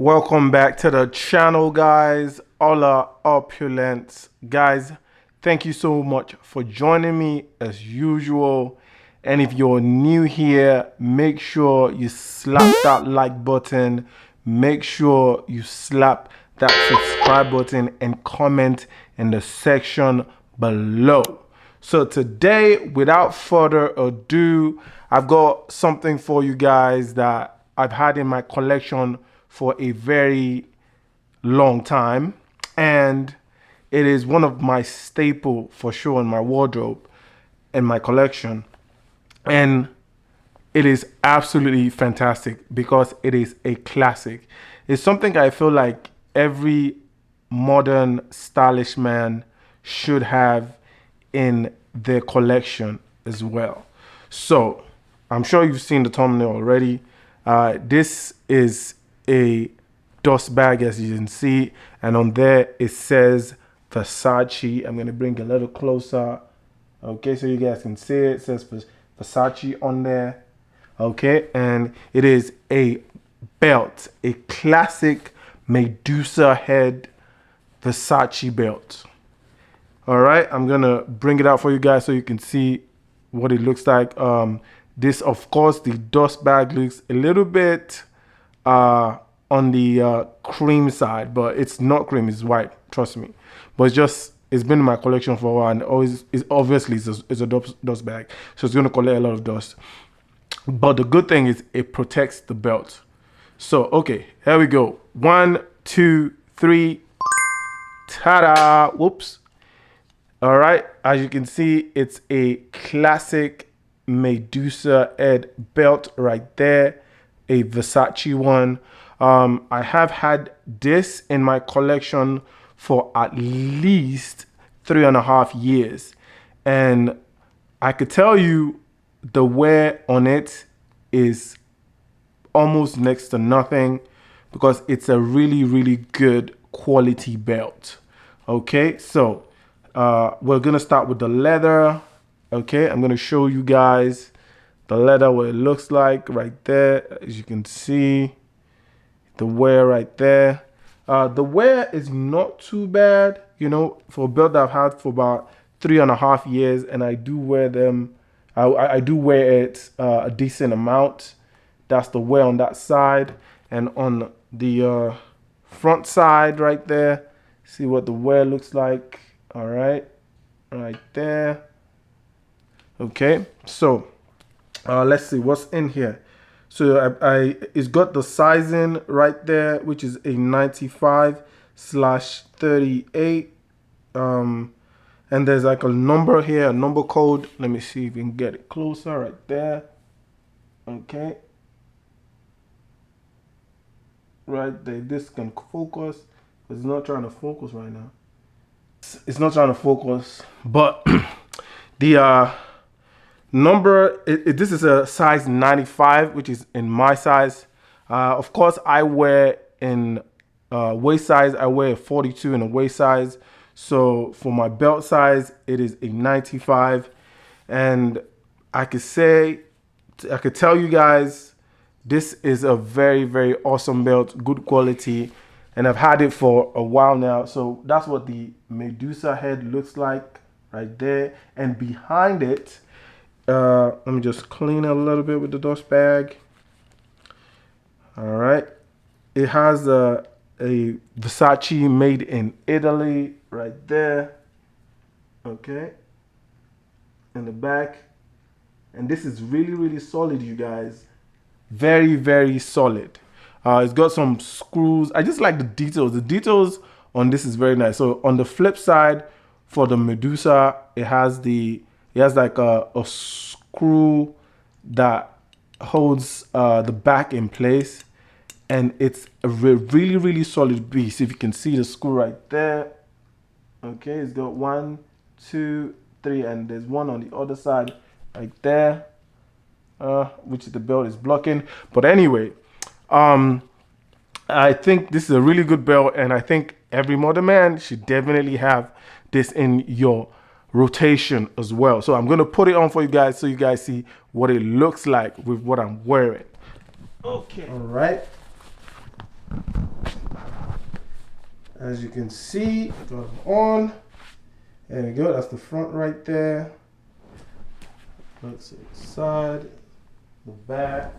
Welcome back to the channel, guys. Hola opulence, guys. Thank you so much for joining me as usual. And if you're new here, make sure you slap that like button. Make sure you slap that subscribe button and comment in the section below. So today, without further ado, I've got something for you guys that I've had in my collection for a very long time, and it is one of my staple for sure in my wardrobe and my collection. And it is absolutely fantastic because it is a classic. It's something I feel like every modern stylish man should have in their collection as well. So I'm sure you've seen the thumbnail already. This is a dust bag, as you can see, and on there it says Versace. I'm going to bring a little closer, okay, so you guys can see it. It says Versace on there, okay, and it is a belt, a classic Medusa head Versace belt. All right, I'm gonna bring it out for you guys so you can see what it looks like. This, of course, the dust bag looks a little bit on the cream side, but it's not cream, it's white, trust me. But it's been in my collection for a while, and it's a dust bag, so it's gonna collect a lot of dust. But the good thing is it protects the belt. So okay, here we go. 1, 2, 3. Ta-da! Whoops. All right, as you can see, it's a classic Medusa head belt right there, a Versace one. I have had this in my collection for at least 3.5 years, and I could tell you the wear on it is almost next to nothing because it's a really, really good quality belt. Okay, so we're gonna start with the leather. Okay, I'm gonna show you guys the leather, what it looks like right there. As you can see, the wear right there. The wear is not too bad, you know, for a belt that I've had for about 3.5 years, and I do wear them. I do wear it a decent amount. That's the wear on that side, and on the front side right there, see what the wear looks like. All right, right there. Okay, so let's see what's in here. So it's got the sizing right there, which is a 95/38. And there's like a number here, a number code. Let me see if we can get it closer right there. Okay, right there. This can focus. It's not trying to focus right now. It's not trying to focus, but the number, this is a size 95, which is in my size. Of course, I wear in waist size. I wear a 42 in a waist size. So for my belt size, it is a 95. And I could tell you guys, this is a very, very awesome belt, good quality. And I've had it for a while now. So that's what the Medusa head looks like right there. And behind it, let me just clean it a little bit with the dust bag. All right, it has a Versace made in Italy right there. Okay, in the back, and this is really, really solid, you guys. Very, very solid. It's got some screws. I just like the details. The details on this is very nice. So on the flip side, for the Medusa, it has like a screw that holds the back in place, and it's a really, really solid piece. If you can see the screw right there. Okay, it's got 1, 2, 3, and there's one on the other side right there, which the belt is blocking. But anyway, I think this is a really good belt, and I think every modern man should definitely have this in your rotation as well. So I'm gonna put it on for you guys so you guys see what it looks like with what I'm wearing. Okay. All right. as you can see, got them on. There we go, that's the front right there. Let's see the side, the back.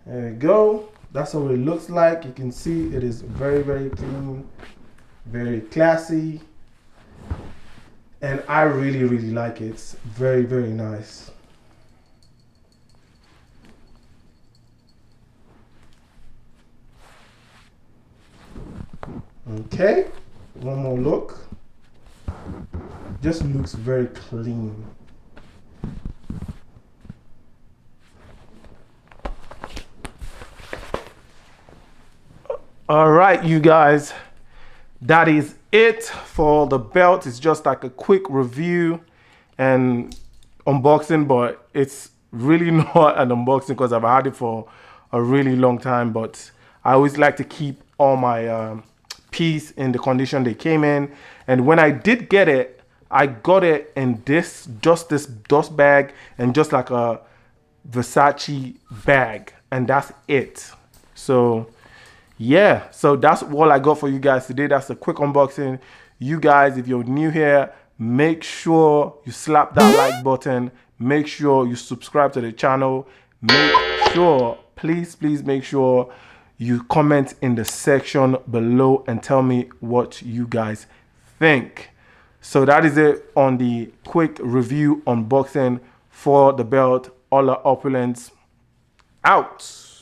There we go. That's what it looks like. You can see it is very, very clean, very classy. And I really, really like it. It's very, very nice. Okay, one more look. Just looks very clean. All right, you guys, that is it for the belt. It's just like a quick review and unboxing, but it's really not an unboxing because I've had it for a really long time. But I always like to keep all my piece in the condition they came in. And when I did get it, I got it in just this dust bag and just like a Versace bag, and that's it. So yeah, so that's all I got for you guys today. That's a quick unboxing. You guys, if you're new here, make sure you slap that like button. Make sure you subscribe to the channel. Make sure, please make sure you comment in the section below and tell me what you guys think. So that is it on the quick review unboxing for the belt. All Opulence out.